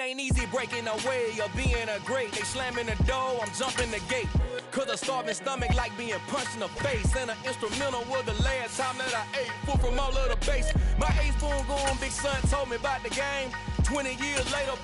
ain't easy breaking away or being a great. They slamming the door, I'm jumping the gate. Cause a starving stomach like being punched in the face. And an instrumental was the last time that I ate. Full from all of the bass. My ace boom going, big son told me about the game. 20 years later,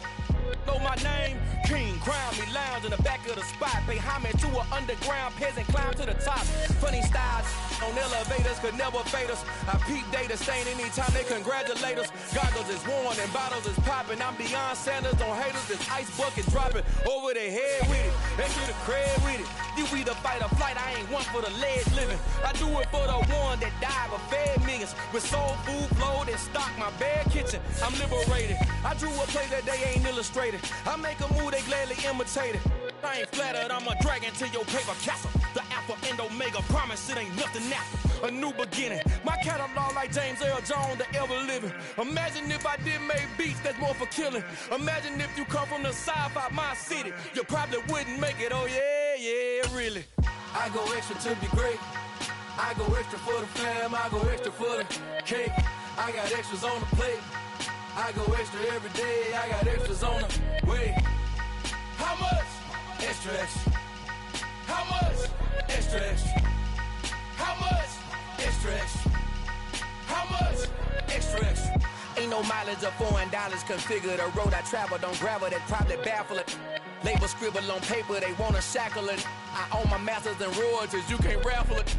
know my name. King, crown me, lounge in the back of the spot. Pay homage to an underground peasant, climb to the top. Funny styles on elevators could never fade us. I peep data stain anytime they congratulate us. Goggles is worn and bottles is popping. I'm beyond Sanders on haters, this ice bucket dropping over their head with it. They get a cred with it. You either fight or flight, I ain't one for the lead living. I do it for the one that died but fed millions. With soul food flowed and stocked my bare kitchen. I'm liberated. I drew a play that they ain't illustrated. I make a move, they gladly imitate it. I ain't flattered, I'm a dragon to your paper castle. The Alpha and Omega, promise it ain't nothing after. A new beginning. My catalog like James Earl Jones, the ever living. Imagine if I did make beats that's more for killing. Imagine if you come from the south out my city. You probably wouldn't make it, oh yeah, really. I go extra to be great. I go extra for the fam, I go extra for the cake. I got extras on the plate. I go extra every day, I got extras on the way. How much? Extra, extra. How much? Extra, extra. How much? Extra, extra. How much? Extra, extra. Ain't no mileage of $4 configure the road I travel. Don't gravel, that probably baffle it. Label scribble on paper, they wanna shackle it. I own my masters and royalties, you can't raffle it.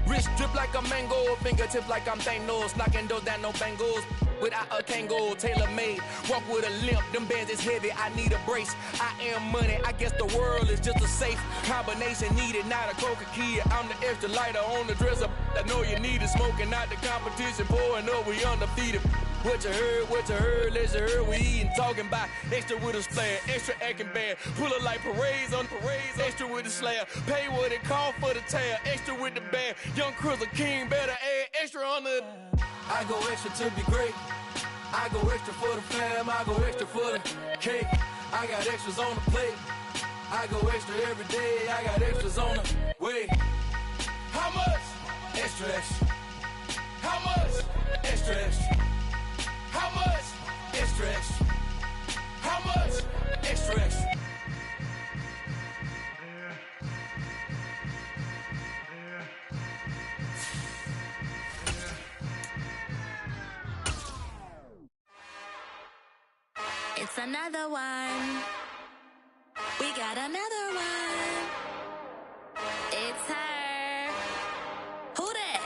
Wrist drip like a mango, fingertips like I'm Thanos. Knocking those down, no bangles. Without a Kango, tailor-made. Walk with a limp, them bands is heavy, I need a brace. I am money, I guess the world is just a safe combination needed, not a coca key. I'm the extra lighter on the dresser. I know you need it, smoking out the competition, pouring up, we undefeated. What you heard, let you heard, we eating, talking about extra with a slayer, extra acting bad. Pull it like parades on parades, extra with the slayer. Pay what it cost for the tail, extra with the band. Young Cruiser King, better add extra on the. I go extra to be great. I go extra for the fam, I go extra for the cake. I got extras on the plate. I go extra every day, I got extras on the way. How much? Extra, extra. How much? Extra, extra. How much? Extra, extra. How much? Extra, extra. It's another one. We got another one. It's her. Who that?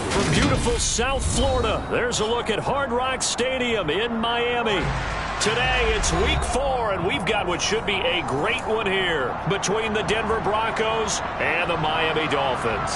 From beautiful South Florida, there's a look at Hard Rock Stadium in Miami. Today, it's week 4, and we've got what should be a great one here between the Denver Broncos and the Miami Dolphins.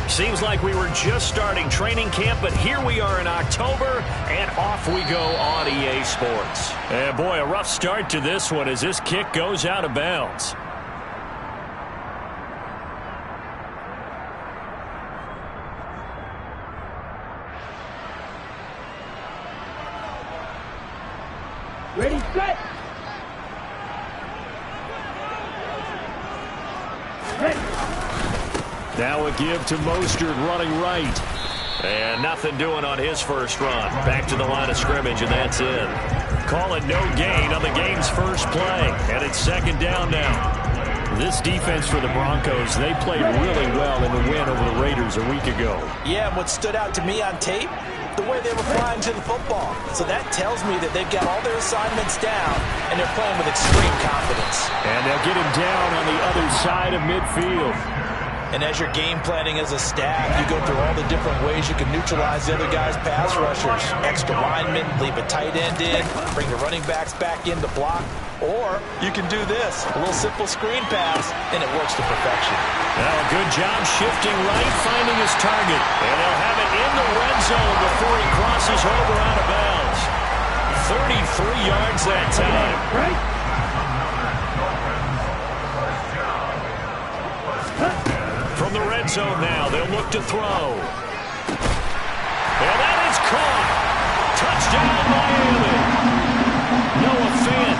Seems like we were just starting training camp, but here we are in October, and off we go on EA Sports. And boy, a rough start to this one as this kick goes out of bounds. Ready, set. Now a give to Mostert running right. And nothing doing on his first run. Back to the line of scrimmage, and that's in. Call it no gain on the game's first play. And it's second down now. This defense for the Broncos, they played really well in the win over the Raiders a week ago. Yeah, and what stood out to me on tape, the way they were flying to the football. So that tells me that they've got all their assignments down, and they're playing with extreme confidence. And they'll get him down on the other side of midfield. And as you're game planning as a staff, you go through all the different ways you can neutralize the other guy's pass rushers. Extra linemen, leave a tight end in, bring the running backs back in to block. Or you can do this, a little simple screen pass, and it works to perfection. Now a good job shifting right, finding his target. And they'll have it in the red zone before he crosses over out of bounds. 33 yards that time. Right. From the red zone now, they'll look to throw. And that is caught. Touchdown, Miami. Noah Fant,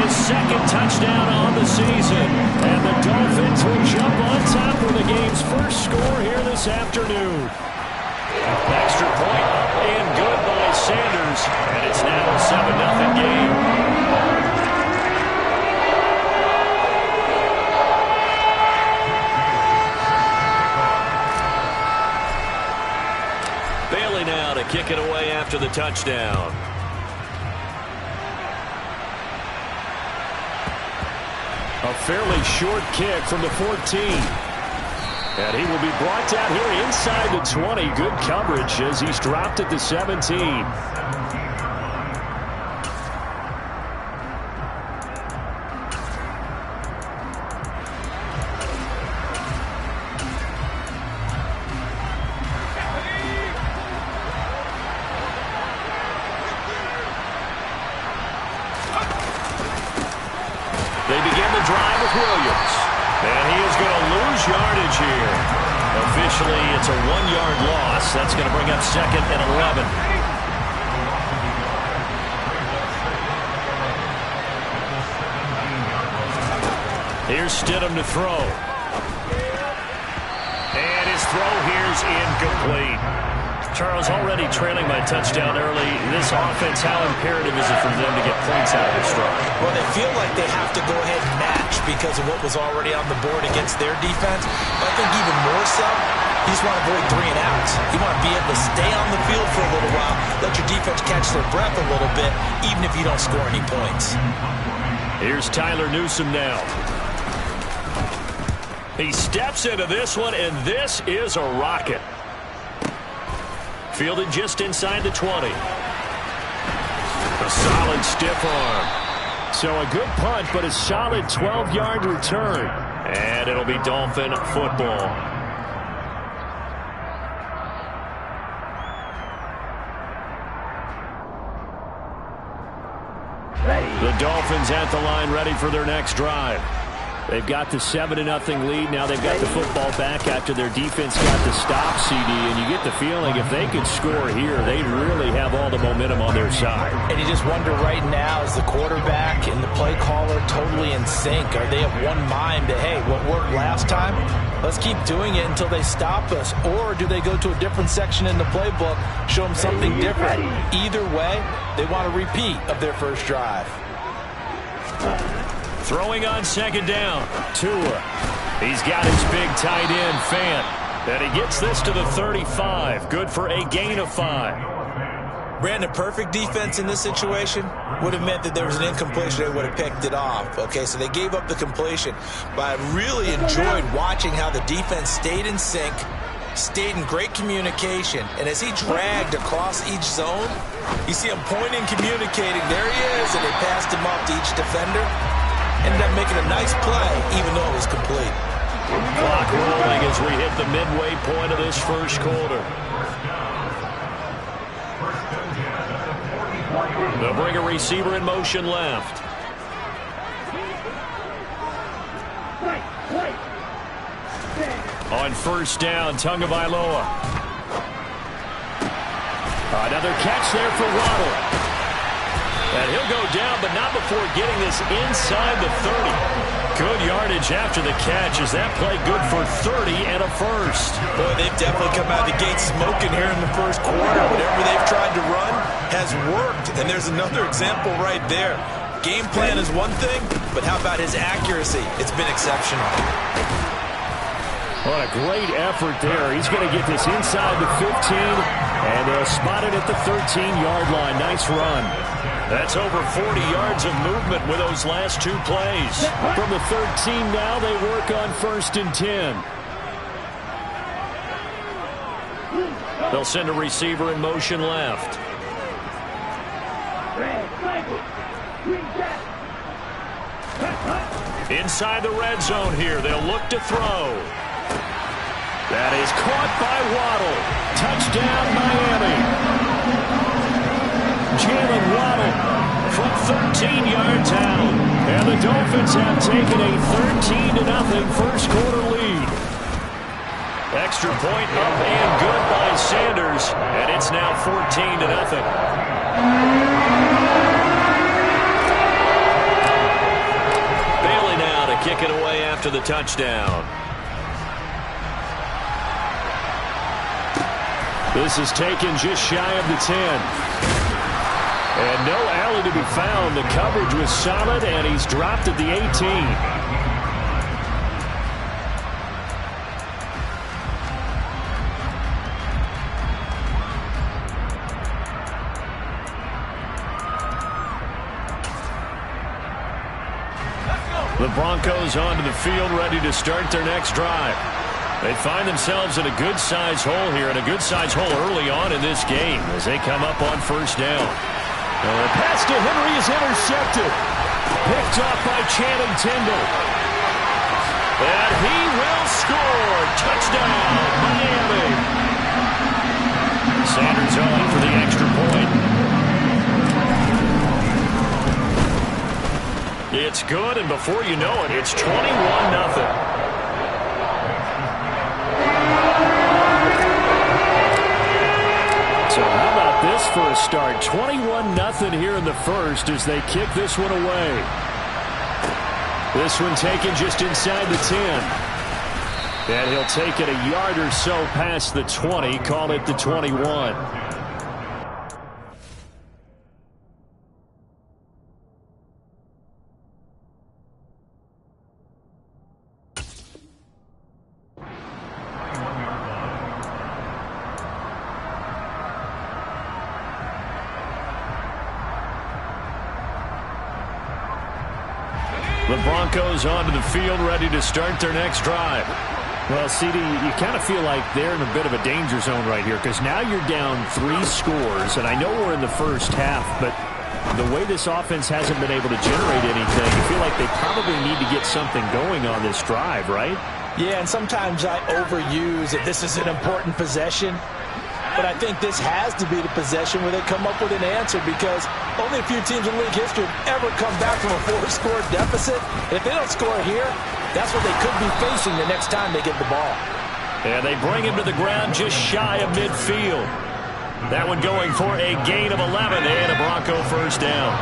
his second touchdown on the season. And the Dolphins will jump on top for the game's first score here this afternoon. Extra point up and good by Sanders. And it's now a 7-0 game. Bailey now to kick it away after the touchdown. A fairly short kick from the 14. And he will be brought down here inside the 20. Good coverage as he's dropped at the 17. They begin the drive with Williams. And he is going to lose yardage here. Officially, it's a 1-yard loss. That's going to bring up 2nd and 11. Here's Stidham to throw. And his throw here's incomplete. Charles, already trailing by touchdown early. This offense, how imperative is it for them to get points out of this drive? Well, they feel like they have to go ahead and match because of what was already on the board against their defense. But I think even more so, you just want to avoid 3 and outs. You want to be able to stay on the field for a little while, let your defense catch their breath a little bit, even if you don't score any points. Here's Tyler Newsome now. He steps into this one, and this is a rocket. Fielded just inside the 20. A solid stiff arm. So a good punt, but a solid 12-yard return. And it'll be Dolphin football. The Dolphins at the line, ready for their next drive. They've got the 7-0 lead. Now they've got the football back after their defense got the stop, CD. And you get the feeling if they could score here, they'd really have all the momentum on their side. And you just wonder right now, is the quarterback and the play caller totally in sync? Are they of one mind that, hey, what worked last time, let's keep doing it until they stop us? Or do they go to a different section in the playbook, show them something different? Either way, they want a repeat of their first drive. Throwing on 2nd down. Tua. He's got his big tight end, Fant. And he gets this to the 35. Good for a gain of 5. Brandon, perfect defense in this situation would have meant that there was an incompletion. They would have picked it off. Okay, so they gave up the completion. But I really enjoyed watching how the defense stayed in sync, stayed in great communication. And as he dragged across each zone, you see him pointing, communicating. There he is, and they passed him off to each defender. Ended up making a nice play, even though it was complete. Clock rolling as we hit the midway point of this first quarter. They'll bring a receiver in motion left. On 1st down, Tagovailoa. Another catch there for Waddle. And he'll go down, but not before getting this inside the 30. Good yardage after the catch. Is that play good for 30 and a first? Boy, they've definitely come out of the gate smoking here in the first quarter. Whatever they've tried to run has worked. And there's another example right there. Game plan is one thing, but how about his accuracy? It's been exceptional. What a great effort there. He's going to get this inside the 15, and they'll spot it at the 13-yard line. Nice run. That's over 40 yards of movement with those last 2 plays. From the 13 now, they work on 1st and 10. They'll send a receiver in motion left. Inside the red zone here. They'll look to throw. That is caught by Waddle. Touchdown, Miami. Jalen Waddle from 13 yards out. And the Dolphins have taken a 13-0 first quarter lead. Extra point up and good by Sanders. And it's now 14-0. Bailey now to kick it away after the touchdown. This is taken just shy of the 10. And no alley to be found. The coverage was solid, and he's dropped at the 18. The Broncos onto the field, ready to start their next drive. They find themselves in a good-sized hole here, and a good-sized hole early on in this game as they come up on first down. The pass to Henry is intercepted. Picked off by Channing Tindall. And he will score. Touchdown, Miami. Sanders on for the extra point. It's good, and before you know it, it's 21-0. So how about this for a start? 21-0 here in the first as they kick this one away. This one taken just inside the 10. And he'll take it a yard or so past the 20, call it the 21. The Broncos onto the field, ready to start their next drive. Well, CD, you kind of feel like they're in a bit of a danger zone right here because now you're down 3 scores, and I know we're in the first half, but the way this offense hasn't been able to generate anything, you feel like they probably need to get something going on this drive, right? Yeah, and sometimes I overuse if this is an important possession. But I think this has to be the possession where they come up with an answer because only a few teams in league history have ever come back from a 4-score deficit. If they don't score here, that's what they could be facing the next time they get the ball. And they bring him to the ground just shy of midfield. That one going for a gain of 11 and a Bronco first down.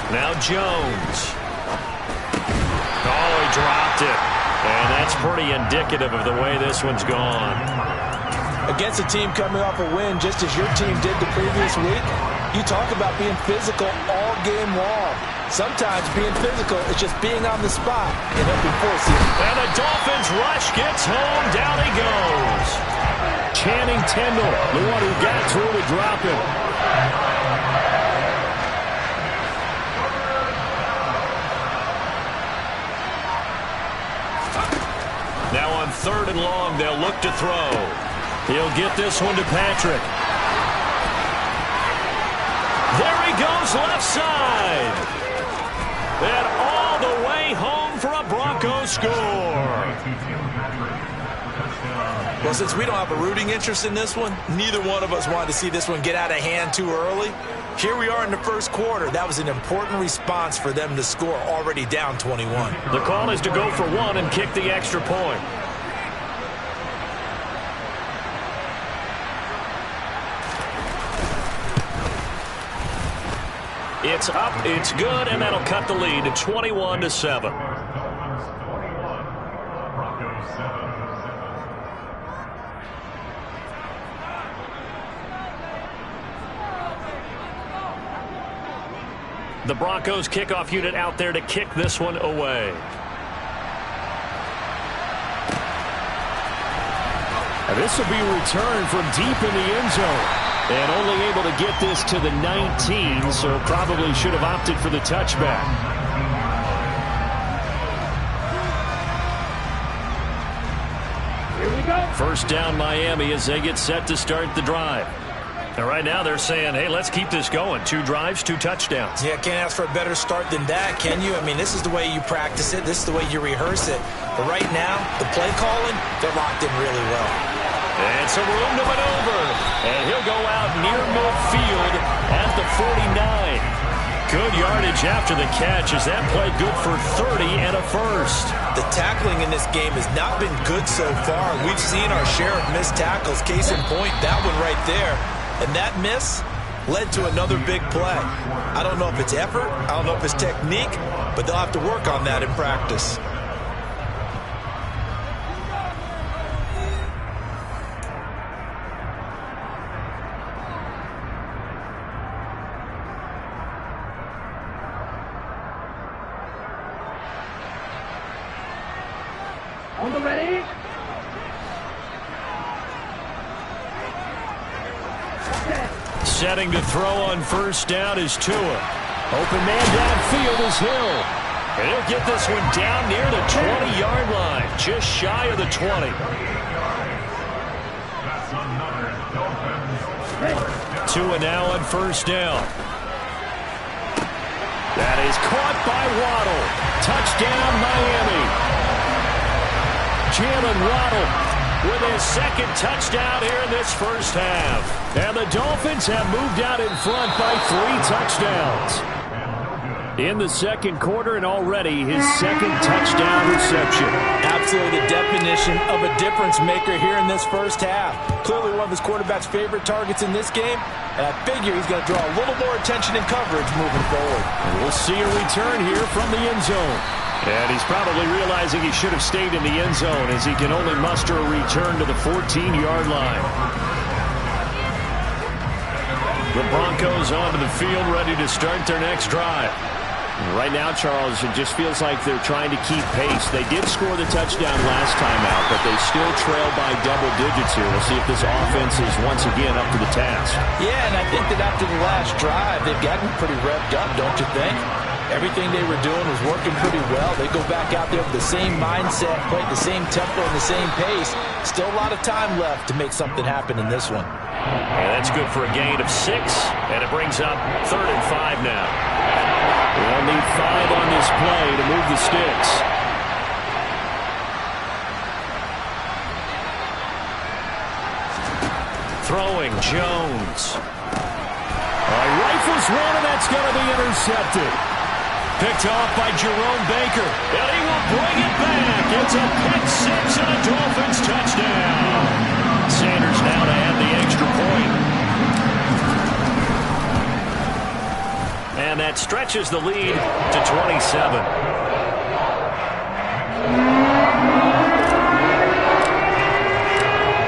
Now Jones. Oh, he dropped it. And that's pretty indicative of the way this one's gone. Against a team coming off a win, just as your team did the previous week, you talk about being physical all game long. Sometimes being physical is just being on the spot and helping force it. And the Dolphins rush gets home. Down he goes. Channing Tindall, the one who got to him to drop him. Now on 3rd and long, they'll look to throw. He'll get this one to Patrick. There he goes left side. And all the way home for a Broncos score. Well, since we don't have a rooting interest in this one, neither one of us wanted to see this one get out of hand too early. Here we are in the first quarter. That was an important response for them to score already down 21. The call is to go for 1 and kick the extra point. It's up, it's good, and that'll cut the lead to 21-7. The Broncos kickoff unit out there to kick this one away. And this will be a return from deep in the end zone. And only able to get this to the 19, so probably should have opted for the touchback. First down Miami as they get set to start the drive. And right now they're saying, hey, let's keep this going. 2 drives, 2 touchdowns. Yeah, can't ask for a better start than that, can you? I mean, this is the way you practice it. This is the way you rehearse it. But right now, the play calling, they're locked in really well. And some room to maneuver. And he'll go out near midfield at the 49. Good yardage after the catch. Is that play good for 30 and a first? The tackling in this game has not been good so far. We've seen our share of missed tackles. Case in point, that one right there. And that miss led to another big play. I don't know if it's effort, I don't know if it's technique, but they'll have to work on that in practice. On the ready? Setting to throw on first down is Tua. Open man downfield is Hill. And he'll get this one down near the 20-yard line, just shy of the 20. Tua now on first down. That is caught by Waddle. Touchdown, Miami. Jalen Waddle with his second touchdown here in this first half. And the Dolphins have moved out in front by 3 touchdowns. In the second quarter, and already his second touchdown reception. Absolutely the definition of a difference maker here in this first half. Clearly one of his quarterback's favorite targets in this game, and I figure he's going to draw a little more attention and coverage moving forward. And we'll see a return here from the end zone. And he's probably realizing he should have stayed in the end zone as he can only muster a return to the 14-yard line. The Broncos onto the field, ready to start their next drive. Right now, Charles, it just feels like they're trying to keep pace. They did score the touchdown last time out, but they still trail by double digits here. We'll see if this offense is once again up to the task. Yeah, and I think that after the last drive, they've gotten pretty revved up, don't you think? Everything they were doing was working pretty well. They go back out there with the same mindset, play at the same tempo and the same pace. Still a lot of time left to make something happen in this one. And that's good for a gain of 6, and it brings up 3rd and 5 now. They'll need 5 on this play to move the sticks. Throwing, Jones. Rifles one, and that's going to be intercepted. Picked off by Jerome Baker, and he will bring it back. It's a pick 6 and a Dolphins touchdown. Sanders now to add the extra point. And that stretches the lead to 27.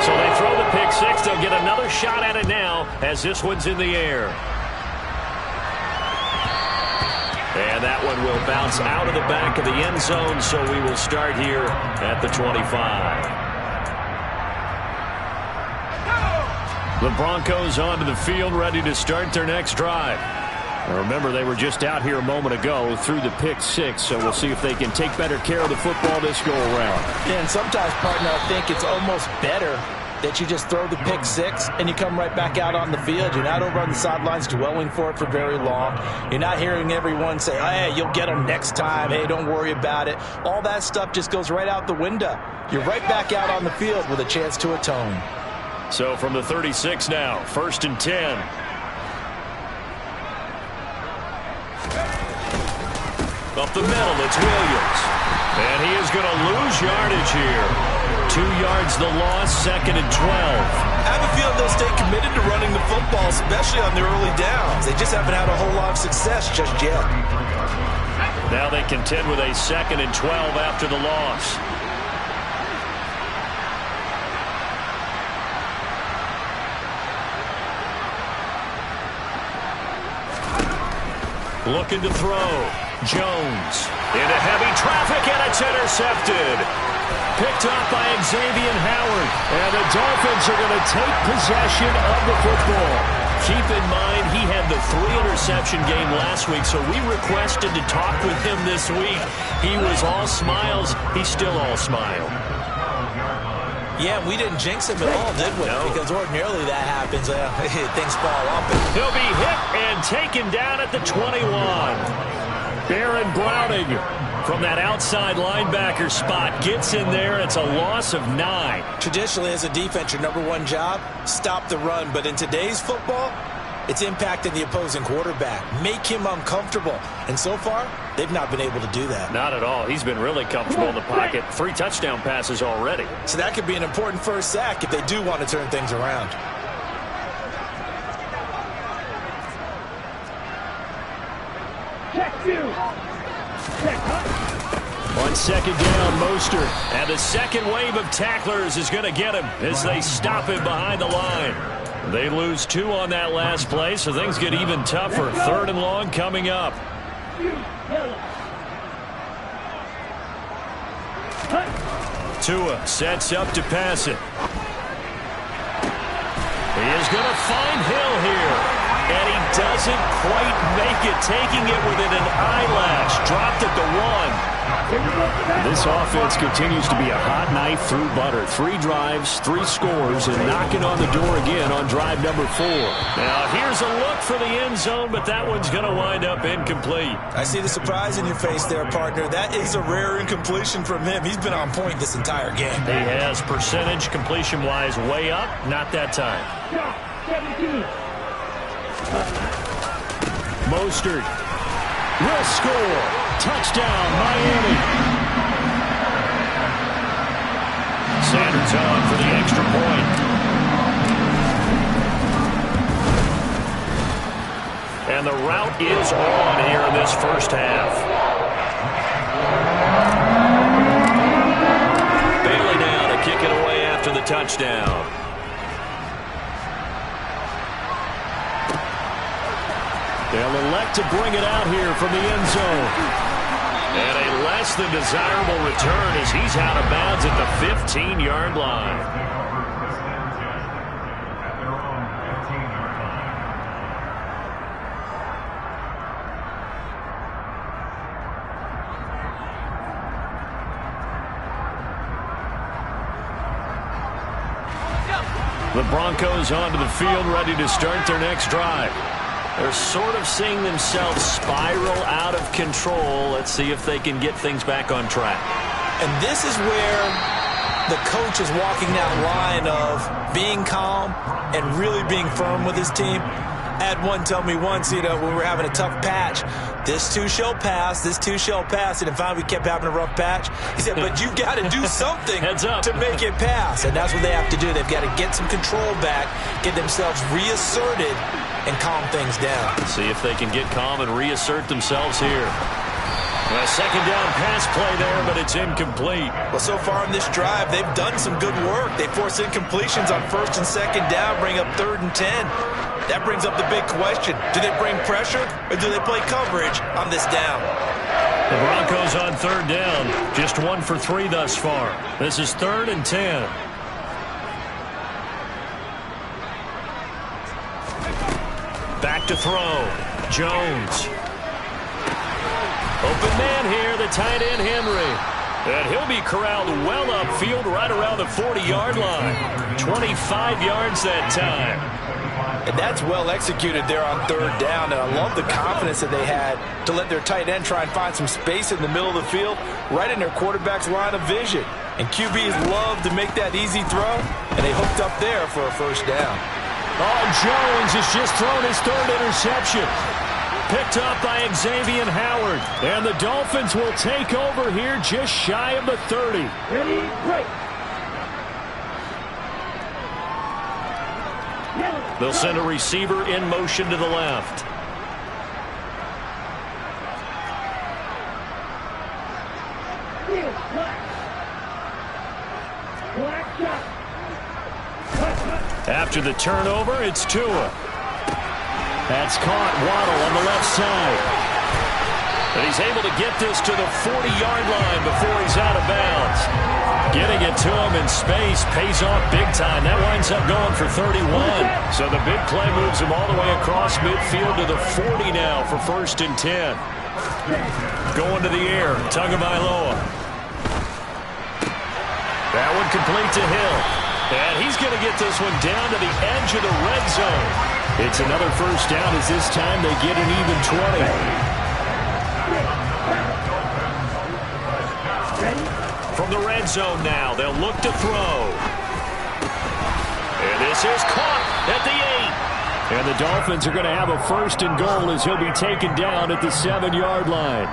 So they throw the pick 6. They'll get another shot at it now as this one's in the air. And that one will bounce out of the back of the end zone, so we will start here at the 25. The Broncos onto the field, ready to start their next drive. Now remember, they were just out here a moment ago through the pick 6, so we'll see if they can take better care of the football this go-around. Yeah, and sometimes, partner, I think it's almost better that you just throw the pick 6 and you come right back out on the field. You're not over on the sidelines dwelling for it for very long. You're not hearing everyone say, hey, you'll get them next time. Hey, don't worry about it. All that stuff just goes right out the window. You're right back out on the field with a chance to atone. So from the 36 now, 1st and 10. Up the middle, it's Williams. And he is going to lose yardage here. 2 yards the loss, 2nd and 12. I have a feeling they'll stay committed to running the football, especially on their early downs. They just haven't had a whole lot of success just yet. Now they contend with a 2nd and 12 after the loss. Looking to throw. Jones into heavy traffic, and it's intercepted. Picked up by Xavier Howard. And the Dolphins are going to take possession of the football. Keep in mind, he had the 3-interception game last week, so we requested to talk with him this week. He was all smiles. He's still all smile. Yeah, we didn't jinx him at all, did we? No. Because ordinarily that happens. Things fall off. He'll be hit and taken down at the 21. Baron Browning from that outside linebacker spot gets in there. It's a loss of 9. Traditionally, as a defense, your number one job, stop the run. But in today's football, it's impacting the opposing quarterback. Make him uncomfortable. And so far, they've not been able to do that. Not at all. He's been really comfortable in the pocket. 3 touchdown passes already. So that could be an important first sack if they do want to turn things around. Check 2. Check hut. On second down, Mostert. And the second wave of tacklers is going to get him as they stop him behind the line. They lose 2 on that last play, so things get even tougher. 3rd and long coming up. Tua sets up to pass it. He is going to find Hill here. And he doesn't quite make it, taking it within an eyelash. Dropped at the 1. This offense continues to be a hot knife through butter. 3 drives, 3 scores, and knocking on the door again on drive number 4. Now, here's a look for the end zone, but that one's going to wind up incomplete. I see the surprise in your face there, partner. That is a rare incompletion from him. He's been on point this entire game. He has percentage completion-wise way up. Not that time. 17. Mostert will score. Touchdown, Miami. Sanders on for the extra point. And the route is on here in this first half. Bailey now to kick it away after the touchdown. They'll elect to bring it out here from the end zone. And a less than desirable return as he's out of bounds at the 15-yard line. The Broncos onto the field, ready to start their next drive. They're sort of seeing themselves spiral out of control. Let's see if they can get things back on track. And this is where the coach is walking that line of being calm and really being firm with his team. I had one tell me once, when we were having a tough patch, this too shall pass, this too shall pass. And finally we kept having a rough patch. He said, but you've got to do something to make it pass. And that's what they have to do. They've got to get some control back, get themselves reasserted, and calm things down. See if they can get calm and reassert themselves here. A second down pass play there, but it's incomplete. Well, so far in this drive, they've done some good work. They force incompletions on 1st and 2nd down, bring up 3rd and 10. That brings up the big question. Do they bring pressure or do they play coverage on this down? The Broncos on 3rd down. Just 1 for 3 thus far. This is 3rd and 10. Back to throw. Jones. Open man here, the tight end Henry. And he'll be corralled well upfield right around the 40-yard line. 25 yards that time. And that's well executed there on 3rd down. And I love the confidence that they had to let their tight end try and find some space in the middle of the field, right in their quarterback's line of vision. And QBs love to make that easy throw, and they hooked up there for a 1st down. Oh, Jones has just thrown his 3rd interception. Picked up by Xavier Howard. And the Dolphins will take over here just shy of the 30. Ready, break. They'll send a receiver in motion to the left. After the turnover, it's Tua. That's caught. Waddle on the left side. And he's able to get this to the 40-yard line before he's out of bounds. Getting it to him in space pays off big time. That winds up going for 31. So the big play moves him all the way across midfield to the 40 now for 1st and 10. Going to the air, Tagovailoa. That one complete to Hill. And he's going to get this one down to the edge of the red zone. It's another first down as this time they get an even 20. From the red zone now, they'll look to throw. And this is caught at the 8. And the Dolphins are going to have a first and goal as he'll be taken down at the 7-yard line.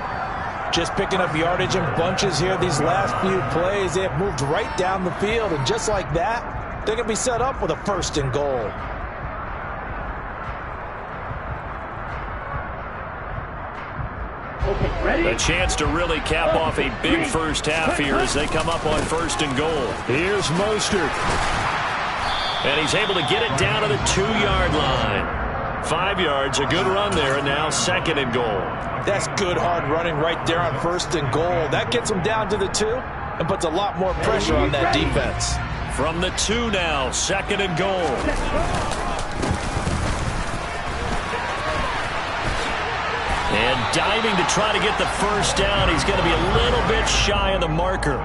Just picking up yardage in bunches here these last few plays. They have moved right down the field, and just like that, they're going to be set up with a first and goal. Okay, ready? A chance to really cap off a big first half here as they come up on first and goal. Here's Mostert. And he's able to get it down to the 2-yard line. 5 yards, a good run there, and now second and goal. That's good hard running right there on first and goal. That gets them down to the 2 and puts a lot more pressure on that defense. From the 2 now, second and goal. And diving to try to get the first down. He's going to be a little bit shy of the marker.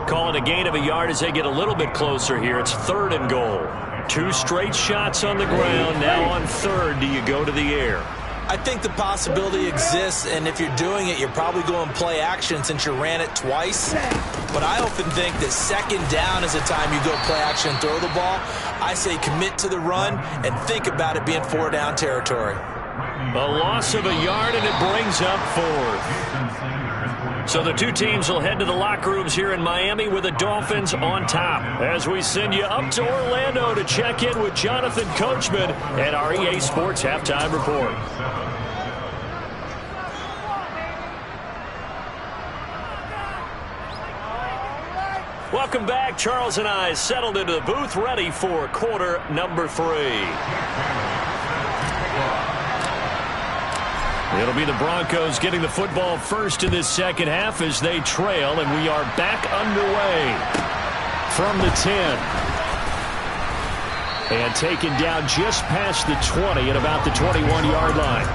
Call it a gain of a yard as they get a little bit closer here. It's third and goal. 2 straight shots on the ground. Now on third, do you go to the air? I think the possibility exists, and if you're doing it, you're probably going play action since you ran it twice. But I often think that second down is the time you go play action and throw the ball. I say commit to the run and think about it being 4-down territory. A loss of a yard, and it brings up fourth. So the two teams will head to the locker rooms here in Miami with the Dolphins on top. As we send you up to Orlando to check in with Jonathan Coachman at our EA Sports Halftime Report. Welcome back. Charles and I settled into the booth ready for quarter number 3. It'll be the Broncos getting the football first in this second half as they trail, and we are back underway from the 10. And taken down just past the 20 at about the 21-yard line.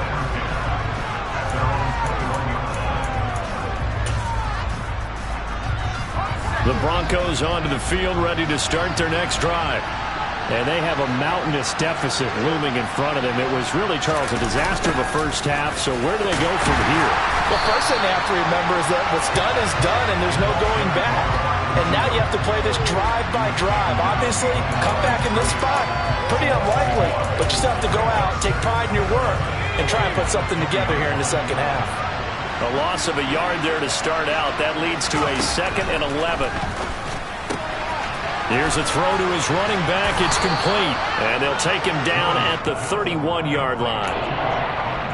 The Broncos onto the field ready to start their next drive. And they have a mountainous deficit looming in front of them. It was really, Charles, a disaster of a first half. So where do they go from here? Well, first thing they have to remember is that what's done is done, and there's no going back. And now you have to play this drive by drive. Obviously, come back in this spot, pretty unlikely. But you still have to go out, take pride in your work, and try and put something together here in the second half. A loss of a yard there to start out. That leads to a 2nd and 11. Here's a throw to his running back. It's complete. And they'll take him down at the 31-yard line.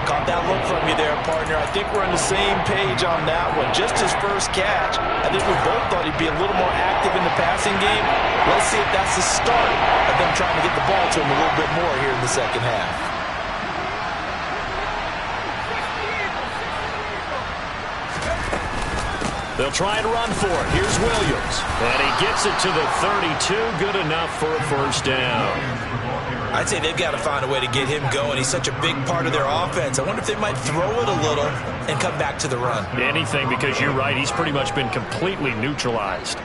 Caught that look from you there, partner. I think we're on the same page on that one. Just his first catch. I think we both thought he'd be a little more active in the passing game. Let's see if that's the start of them trying to get the ball to him a little bit more here in the second half. They'll try and run for it. Here's Williams. And he gets it to the 32. Good enough for a first down. I'd say they've got to find a way to get him going. He's such a big part of their offense. I wonder if they might throw it a little and come back to the run. Anything, because you're right. He's pretty much been completely neutralized.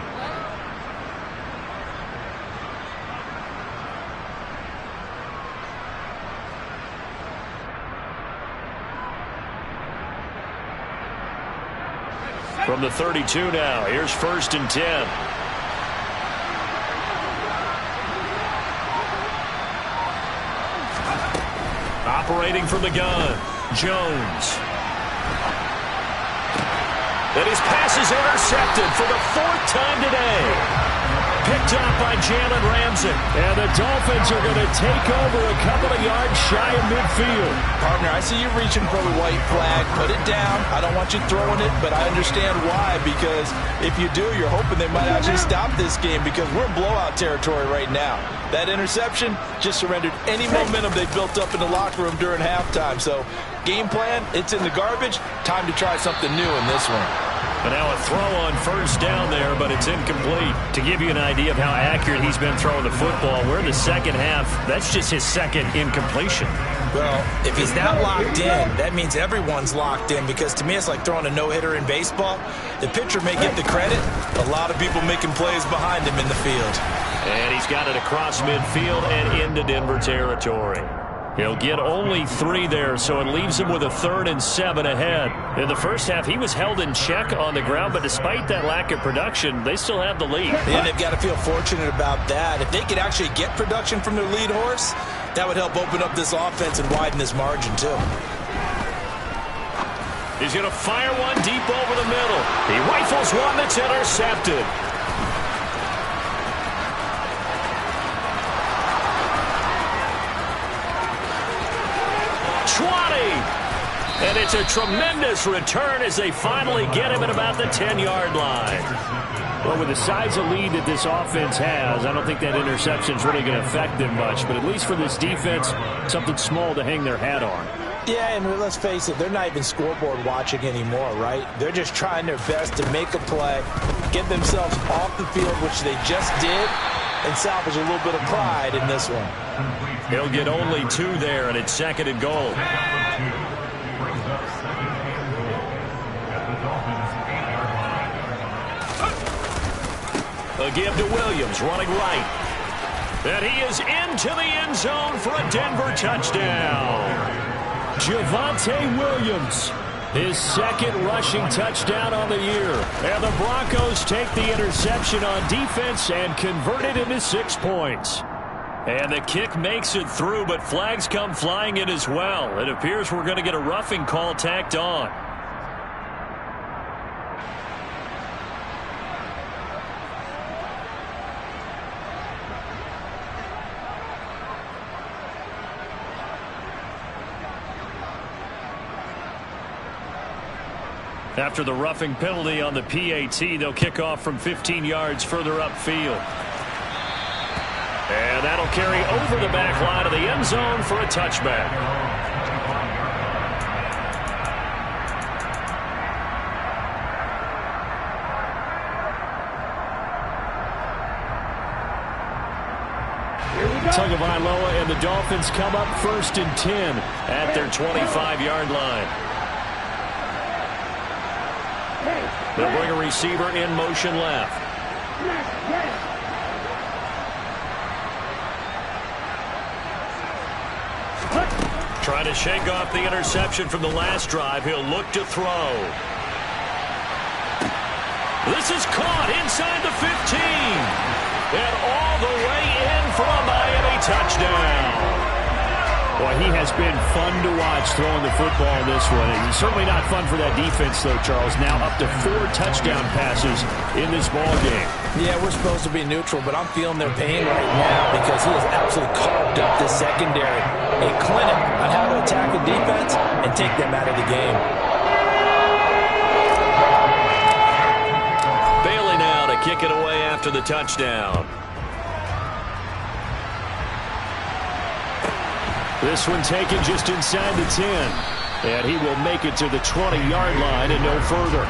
From the 32 now, here's 1st and 10. Operating from the gun, Jones. And his pass is intercepted for the 4th time today. Picked up by Jalen Ramsey. And the Dolphins are going to take over a couple of yards shy of midfield. Partner, I see you reaching for the white flag. Put it down. I don't want you throwing it, but I understand why. Because if you do, you're hoping they might actually stop this game because we're in blowout territory right now. That interception just surrendered any momentum they built up in the locker room during halftime. So game plan, it's in the garbage. Time to try something new in this one. And now a throw on first down there, but it's incomplete. To give you an idea of how accurate he's been throwing the football, we're in the second half. That's just his second incompletion. Well, if he's that locked in, that means everyone's locked in, because to me it's like throwing a no-hitter in baseball. The pitcher may get the credit, a lot of people making plays behind him in the field. And he's got it across midfield and into Denver territory. He'll get only 3 there, so it leaves him with a 3rd and 7 ahead. In the first half, he was held in check on the ground, but despite that lack of production, they still have the lead. And they've got to feel fortunate about that. If they could actually get production from their lead horse, that would help open up this offense and widen this margin, too. He's going to fire one deep over the middle. He rifles one that's intercepted. And it's a tremendous return as they finally get him at about the 10-yard line. Well, with the size of lead that this offense has, I don't think that interception's really going to affect them much. But at least for this defense, something small to hang their hat on. Yeah, and let's face it, they're not even scoreboard watching anymore, right? They're just trying their best to make a play, get themselves off the field, which they just did, and salvage a little bit of pride in this one. He'll get only 2 there, and it's 2nd and goal. A give to Williams, running right. And he is into the end zone for a Denver touchdown. Javonte Williams, his 2nd rushing touchdown on the year. And the Broncos take the interception on defense and convert it into 6 points. And the kick makes it through, but flags come flying in as well. It appears we're going to get a roughing call tacked on. After the roughing penalty on the PAT, they'll kick off from 15 yards further upfield. And that'll carry over the back line of the end zone for a touchback. Tagovailoa and the Dolphins come up 1st and 10 at their 25-yard line. They'll bring a receiver in motion left. Trying to shake off the interception from the last drive. He'll look to throw. This is caught inside the 15. And all the way in for a Miami touchdown. Boy, he has been fun to watch throwing the football in this one. And certainly not fun for that defense, though, Charles. Now up to 4 touchdown passes in this ball game. Yeah, we're supposed to be neutral, but I'm feeling their pain right now because he has absolutely carved up this secondary. A clinic on how to attack a defense and take them out of the game. Bailey now to kick it away after the touchdown. This one taken just inside the 10. And he will make it to the 20-yard line and no further.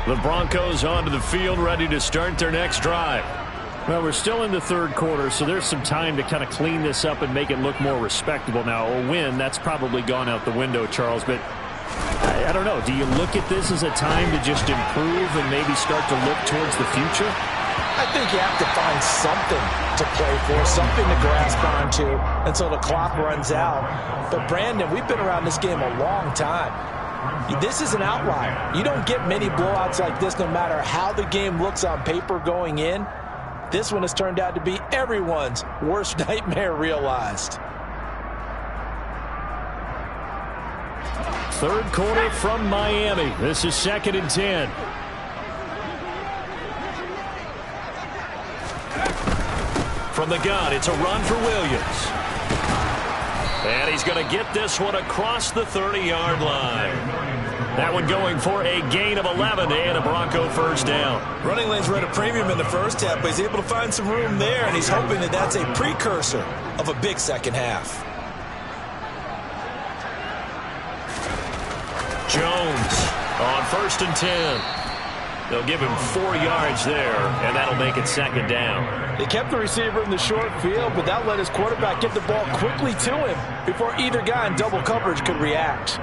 The Broncos onto the field, ready to start their next drive. Well, we're still in the 3rd quarter, so there's some time to kind of clean this up and make it look more respectable. Now, a win, that's probably gone out the window, Charles, but I don't know. Do you look at this as a time to just improve and maybe start to look towards the future? I think you have to find something to play for, something to grasp onto until the clock runs out. But, Brandon, we've been around this game a long time. This is an outlier. You don't get many blowouts like this no matter how the game looks on paper going in. This one has turned out to be everyone's worst nightmare realized. 3rd quarter from Miami. This is 2nd and 10. From the gun, it's a run for Williams. And he's going to get this one across the 30-yard line. That one going for a gain of 11 and a Bronco first down. Running lanes were at a premium in the first half, but he's able to find some room there, and he's hoping that that's a precursor of a big second half. Jones on 1st and 10. They'll give him 4 yards there, and that'll make it second down. They kept the receiver in the short field, but that let his quarterback get the ball quickly to him before either guy in double coverage could react.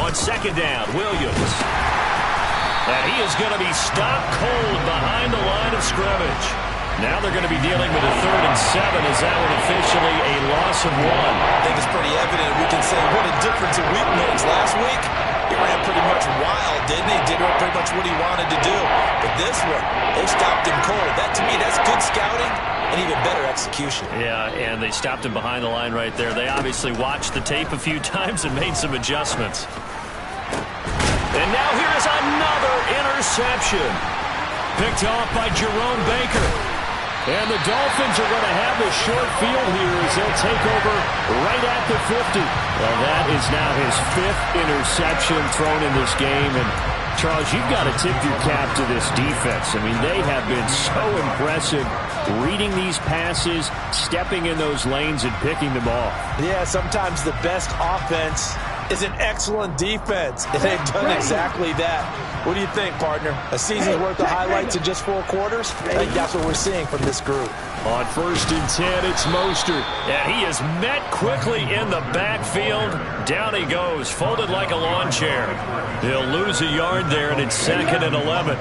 On second down, Williams. And he is going to be stopped cold behind the line of scrimmage. Now they're going to be dealing with a 3rd and 7 as that one officially a loss of 1. I think it's pretty evident. We can say what a difference a week makes. Last week, he ran pretty much wild, didn't he? Did pretty much what he wanted to do. But this one, they stopped him cold. That, to me, that's good scouting and even better execution. Yeah, and they stopped him behind the line right there. They obviously watched the tape a few times and made some adjustments. And now here is another interception. Picked off by Jerome Baker. And the Dolphins are going to have the short field here as they'll take over right at the 50. Well, that is now his 5th interception thrown in this game. And, Charles, you've got to tip your cap to this defense. I mean, they have been so impressive reading these passes, stepping in those lanes, and picking them off. Yeah, sometimes the best offense is an excellent defense, and they've done exactly that. What do you think, partner? A season's worth of highlights in just 4 quarters? I think that's what we're seeing from this group. On 1st and 10, it's Mostert. And he is met quickly in the backfield. Down he goes, folded like a lawn chair. He'll lose a yard there, and it's 2nd and 11.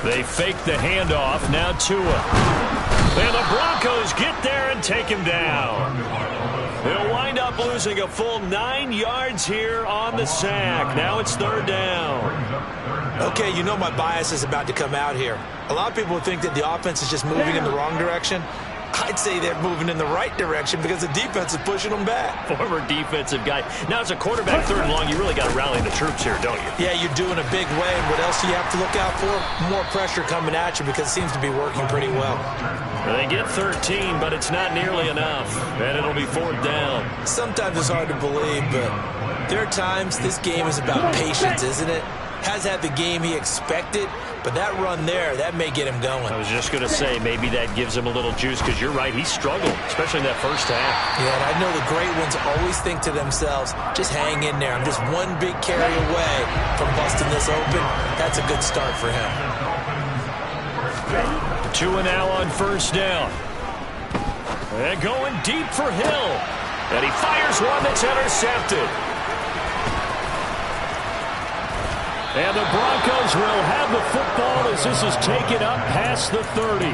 They fake the handoff. Now Tua. And the Broncos get there and take him down. He'll wind up losing a full 9 yards here on the sack. Now it's 3rd down. Okay, you know my bias is about to come out here. A lot of people think that the offense is just moving in the wrong direction. I'd say they're moving in the right direction because the defense is pushing them back. Former defensive guy. Now, as a quarterback 3rd and long, you really got to rally the troops here, don't you? Yeah, you're doing a big way. And what else do you have to look out for? More pressure coming at you because it seems to be working pretty well. They get 13, but it's not nearly enough. And it'll be 4th down. Sometimes it's hard to believe, but there are times this game is about patience, isn't it? Has had the game he expected, but that run there, that may get him going. I was just going to say, maybe that gives him a little juice, because you're right, he struggled, especially in that first half. Yeah, and I know the great ones always think to themselves, just hang in there. I'm just one big carry away from busting this open. That's a good start for him. Tua now on 1st down. And going deep for Hill. And he fires one that's intercepted. And the Broncos will have the football as this is taken up past the 30.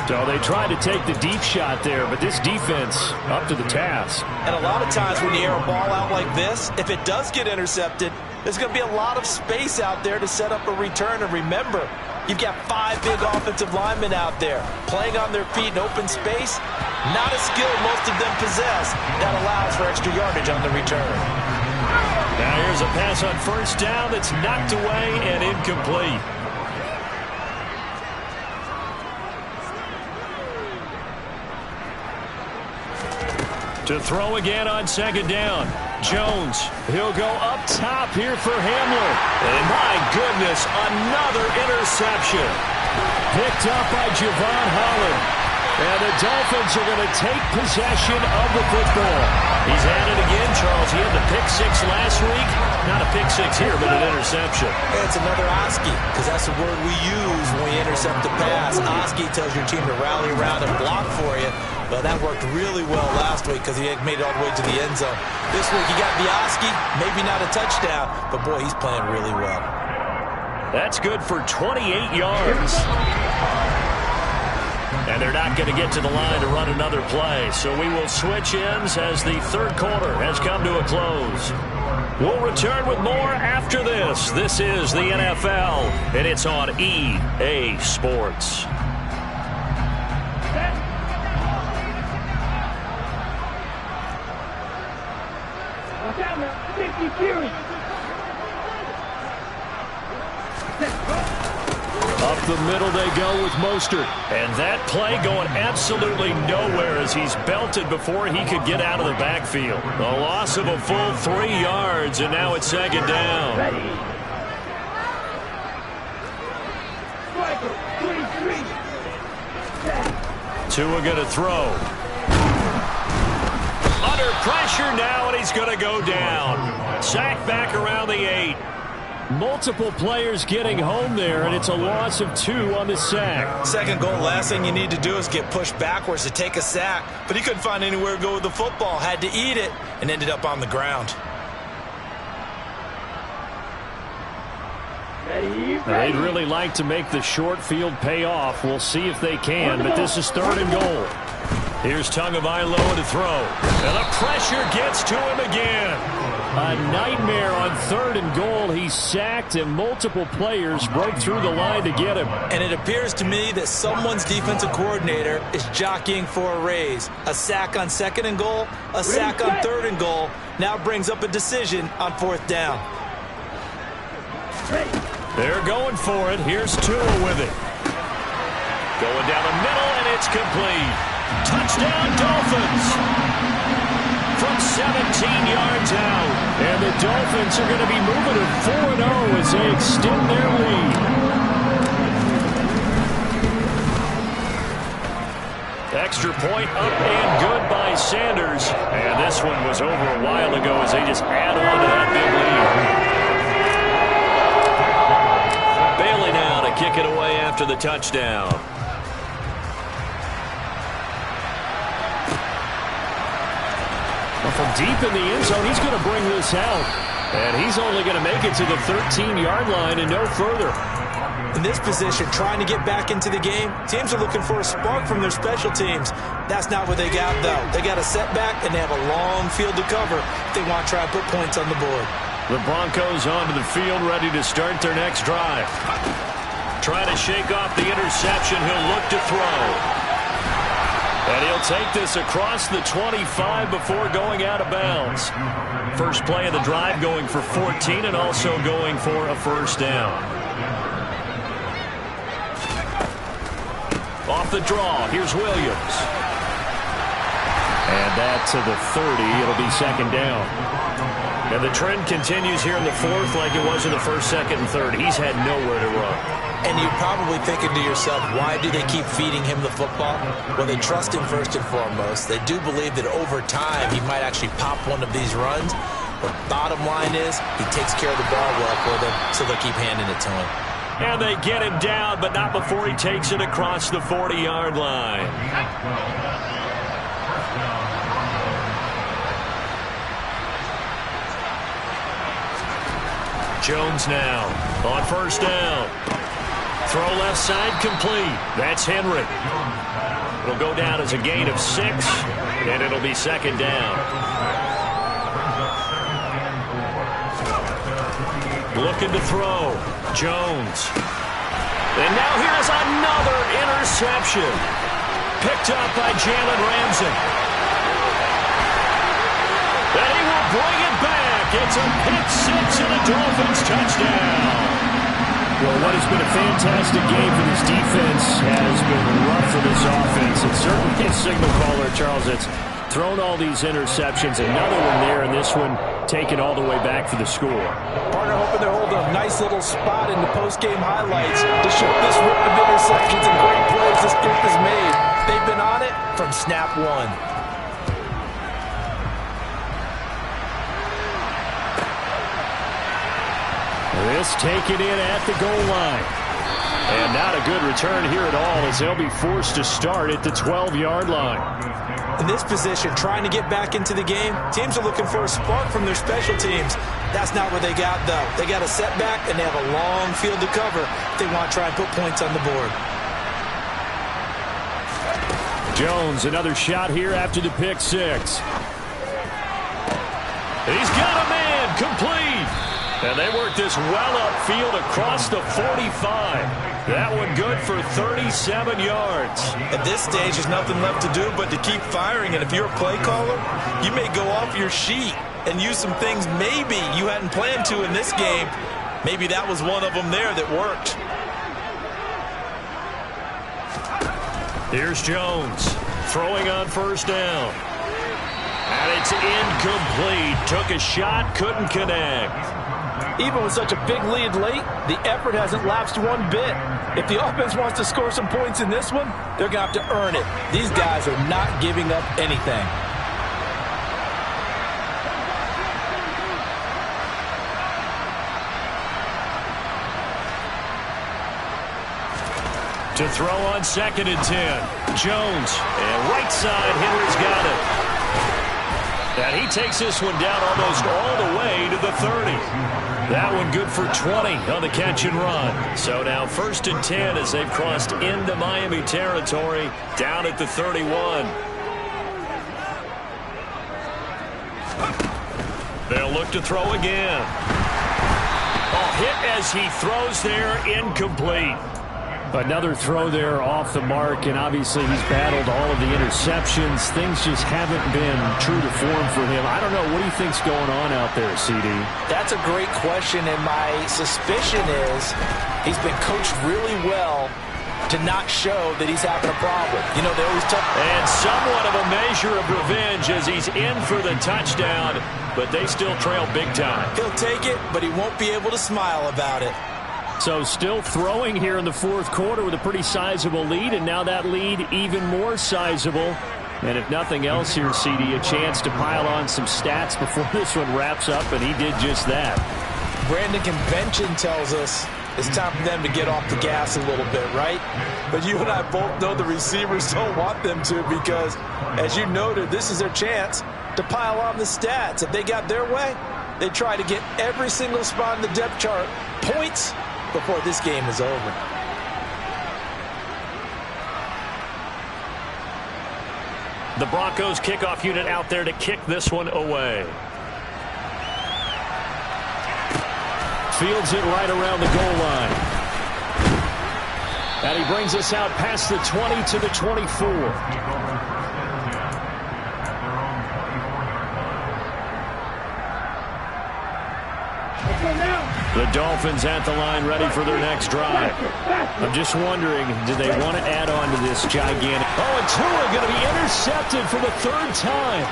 So they tried to take the deep shot there, but this defense up to the task. And a lot of times when you air a ball out like this, if it does get intercepted, there's going to be a lot of space out there to set up a return. And remember, you've got 5 big offensive linemen out there playing on their feet in open space. Not a skill most of them possess that allows for extra yardage on the return. Now here's a pass on 1st down that's knocked away and incomplete. To throw again on 2nd down. Jones, he'll go up top here for Hamler. And my goodness, another interception. Picked up by Javon Holland. And the Dolphins are going to take possession of the football. He's at it again, Charles. He had the pick 6 last week. Not a pick 6 here, but an interception. It's another Oski, because that's the word we use when we intercept the pass. Oski tells your team to rally around and block for you. But that worked really well last week because he made it all the way to the end zone. This week he got the Oski, maybe not a touchdown, but boy, he's playing really well. That's good for 28 yards. And they're not going to get to the line to run another play. So we will switch ends as the 3rd quarter has come to a close. We'll return with more after this. This is the NFL, and it's on EA Sports. Watch out now. 50 Fury. Up the middle they go with Mostert. And that play going absolutely nowhere as he's belted before he could get out of the backfield. A loss of a full 3 yards, and now it's second down. Ready. Striker, 23. Tua going to throw. Under pressure now, and he's going to go down. Sacked back around the 8. Multiple players getting home there, and it's a loss of 2 on the sack. Second goal, last thing you need to do is get pushed backwards to take a sack. But he couldn't find anywhere to go with the football. Had to eat it and ended up on the ground. Now, they'd really like to make the short field pay off. We'll see if they can, but this is 3rd and goal. Here's Tagovailoa to throw. And the pressure gets to him again. A nightmare on 3rd and goal. He's sacked, and multiple players broke through the line to get him. And it appears to me that someone's defensive coordinator is jockeying for a raise. A sack on 2nd and goal, a sack on 3rd and goal. Now brings up a decision on 4th down. They're going for it. Here's Tua with it. Going down the middle, and it's complete. Touchdown, Dolphins. From 17 yards out. And the Dolphins are going to be moving to 4-0 as they extend their lead. Extra point up and good by Sanders. And this one was over a while ago as they just add on to that big lead. Bailey now to kick it away after the touchdown. From deep in the end zone, he's going to bring this out. And he's only going to make it to the 13-yard line and no further. In this position, trying to get back into the game, teams are looking for a spark from their special teams. That's not what they got, though. They got a setback, and they have a long field to cover if they want to try and put points on the board. The Broncos onto the field, ready to start their next drive. Trying to shake off the interception. He'll look to throw. And he'll take this across the 25 before going out of bounds. First play of the drive going for 14 and also going for a first down. Off the draw, here's Williams. And that to the 30. It'll be second down. And the trend continues here in the 4th like it was in the 1st, 2nd, and 3rd. He's had nowhere to run. And you're probably thinking to yourself, why do they keep feeding him the football? Well, they trust him first and foremost. They do believe that over time he might actually pop one of these runs. But bottom line is he takes care of the ball well for them, so they'll keep handing it to him. And they get him down, but not before he takes it across the 40-yard line. Jones now on first down. Throw left side complete. That's Henry. It'll go down as a gain of 6, and it'll be second down. Looking to throw. Jones. And now here's another interception. Picked up by Jalen Ramsey. And he will bring it back. It's a pick 6 and a Dolphins touchdown. Well, what has been a fantastic game for this defense has been rough for this offense. And certainly a signal caller, Charles, that's thrown all these interceptions. Another one there, and this one taken all the way back for the score. Partner hoping they're holding a nice little spot in the post-game highlights to show this rip of interceptions and great plays this group has made. They've been on it from snap 1. This taken in at the goal line. And not a good return here at all as they'll be forced to start at the 12-yard line. In this position, trying to get back into the game, teams are looking for a spark from their special teams. That's not what they got, though. They got a setback, and they have a long field to cover if they want to try and put points on the board. Jones, another shot here after the pick 6. He's got a man complete. And they work this well upfield across the 45. That one good for 37 yards. At this stage, there's nothing left to do but to keep firing. And if you're a play caller, you may go off your sheet and use some things maybe you hadn't planned to in this game. Maybe that was one of them there that worked. Here's Jones throwing on first down. And it's incomplete. Took a shot, couldn't connect. Even with such a big lead late, the effort hasn't lapsed one bit. If the offense wants to score some points in this one, they're going to have to earn it. These guys are not giving up anything. To throw on 2nd and 10. Jones, and right side, Henry's got it. And he takes this one down almost all the way to the 30. That one good for 20 on the catch and run. So now 1st and 10 as they've crossed into Miami territory down at the 31. They'll look to throw again. Hit as he throws there, incomplete. Another throw there off the mark, and obviously he's battled all of the interceptions. Things just haven't been true to form for him. I don't know. What do you think's going on out there, CD? That's a great question, and my suspicion is he's been coached really well to not show that he's having a problem. You know, they always tell... And somewhat of a measure of revenge as he's in for the touchdown, but they still trail big time. He'll take it, but he won't be able to smile about it. So still throwing here in the 4th quarter with a pretty sizable lead, and now that lead even more sizable. And if nothing else here, CD, a chance to pile on some stats before this one wraps up, and he did just that. Brandon, convention tells us it's time for them to get off the gas a little bit, right? But you and I both know the receivers don't want them to because, as you noted, this is their chance to pile on the stats. If they got their way, they try to get every single spot in the depth chart points before this game is over. The Broncos kickoff unit out there to kick this one away. Fields it right around the goal line. And he brings us out past the 20 to the 24. The Dolphins at the line ready for their next drive. I'm just wondering, do they want to add on to this gigantic... Oh, and Tua going to be intercepted for the 3rd time.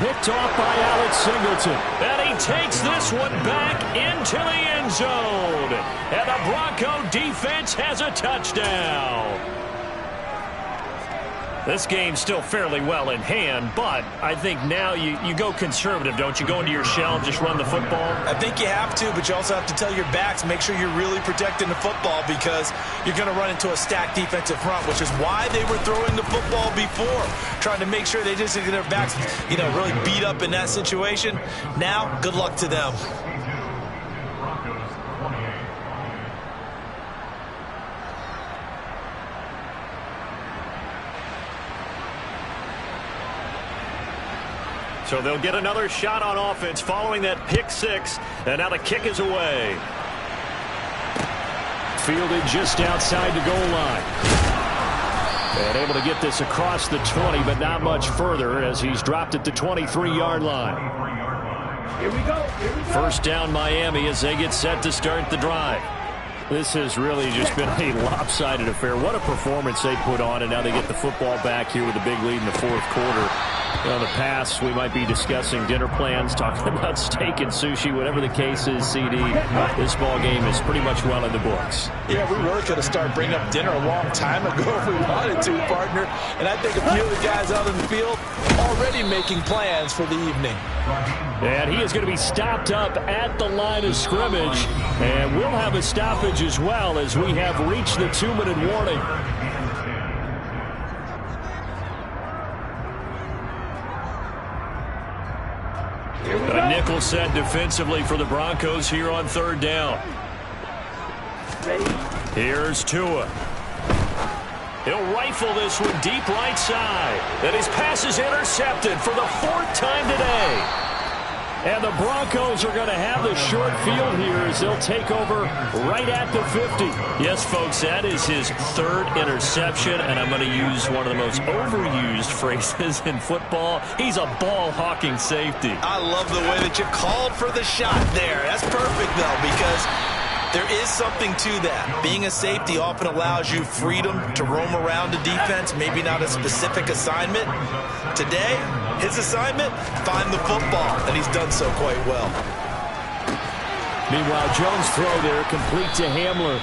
Picked off by Alex Singleton. And he takes this one back into the end zone. And the Bronco defense has a touchdown. This game's still fairly well in hand, but I think now you go conservative, don't you? Go into your shell and just run the football? I think you have to, but you also have to tell your backs, make sure you're really protecting the football because you're going to run into a stacked defensive front, which is why they were throwing the football before, trying to make sure they just get their backs, really beat up in that situation. Now, good luck to them. So they'll get another shot on offense following that pick 6, and now the kick is away. Fielded just outside the goal line. And able to get this across the 20, but not much further as he's dropped at the 23-yard line. Here we go. First down Miami as they get set to start the drive. This has really just been a lopsided affair. What a performance they put on, and now they get the football back here with a big lead in the 4th quarter. In the past, we might be discussing dinner plans, talking about steak and sushi, whatever the case is, CD. This ball game is pretty much well in the books. Yeah, we really could have started bringing up dinner a long time ago if we wanted to, partner. And I think a few of the guys out in the field already making plans for the evening. And he is going to be stopped up at the line of scrimmage. And we'll have a stoppage as well as we have reached the 2-minute warning. A nickel set defensively for the Broncos here on 3rd down. Here's Tua. He'll rifle this one deep right side. And his pass is intercepted for the 4th time today. And the Broncos are going to have the short field here as they'll take over right at the 50. Yes, folks, that is his third interception, and I'm going to use one of the most overused phrases in football. He's a ball-hawking safety. I love the way that you called for the shot there. That's perfect, though, because there is something to that. Being a safety often allows you freedom to roam around a defense, maybe not a specific assignment. Today, his assignment, find the football, and he's done so quite well. Meanwhile, Jones' throw there complete to Hamler.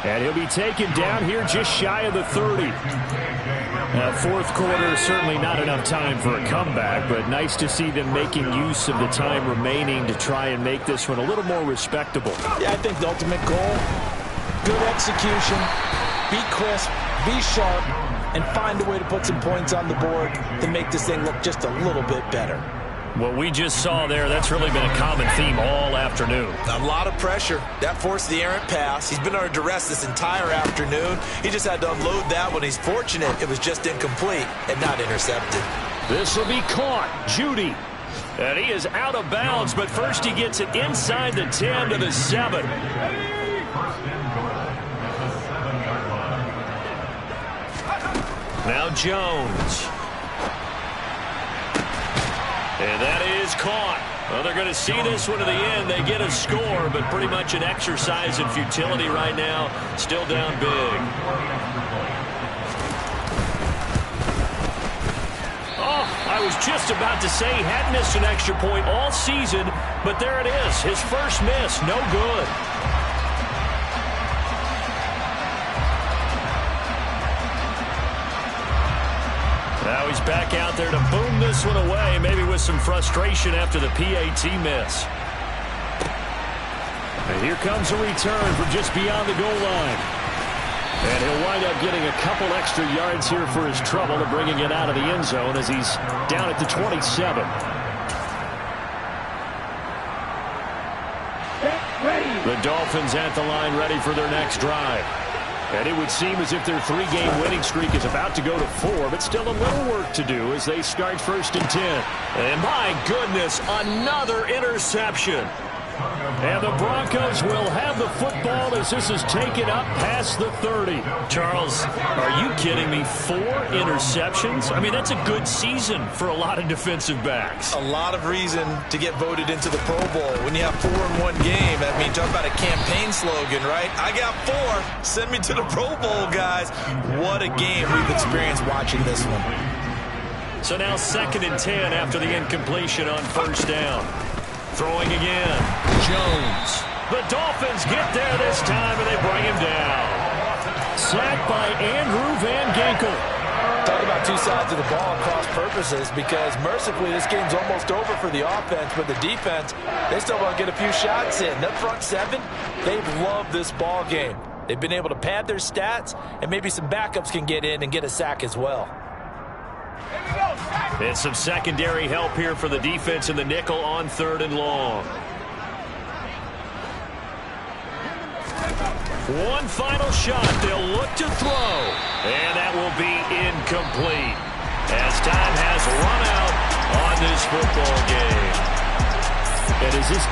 And he'll be taken down here just shy of the 30. Fourth quarter, certainly not enough time for a comeback, but nice to see them making use of the time remaining to try and make this one a little more respectable. Yeah, I think the ultimate goal, good execution, be crisp, be sharp, and find a way to put some points on the board to make this thing look just a little bit better. What we just saw there, that's really been a common theme all afternoon. A lot of pressure. That forced the errant pass. He's been under duress this entire afternoon. He just had to unload that one. He's fortunate it was just incomplete and not intercepted. This will be caught. Judy. And he is out of bounds, but first he gets it inside the 10 to the 7. Now Jones. And that is caught. Well, they're going to see this one to the end. They get a score, but pretty much an exercise in futility right now. Still down big. Oh, I was just about to say he hadn't missed an extra point all season, but there it is. His first miss, no good. Now he's back out there to boom this one away, maybe with some frustration after the PAT miss. And here comes a return from just beyond the goal line. And he'll wind up getting a couple extra yards here for his trouble and bringing it out of the end zone as he's down at the 27. The Dolphins at the line ready for their next drive. And it would seem as if their 3-game winning streak is about to go to 4, but still a little work to do as they start first and 10. And my goodness, another interception. And the Broncos will have the football as this is taken up past the 30. Charles, are you kidding me? 4 interceptions? I mean, that's a good season for a lot of defensive backs. A lot of reason to get voted into the Pro Bowl. When you have 4 in one game, I mean, talk about a campaign slogan, right? I got 4. Send me to the Pro Bowl, guys. What a game we've experienced watching this one. So now 2nd and 10 after the incompletion on first down. Throwing again. Jones. The Dolphins get there this time, and they bring him down. Sacked by Andrew Van Ginkel. Talk about two sides of the ball and cross purposes, because mercifully this game's almost over for the offense, but the defense, they still want to get a few shots in. That front 7, they've loved this ball game. They've been able to pad their stats, and maybe some backups can get in and get a sack as well. And some secondary help here for the defense in the nickel on 3rd and long. One final shot. They'll look to throw. And that will be incomplete as time has run out on this football game. And is this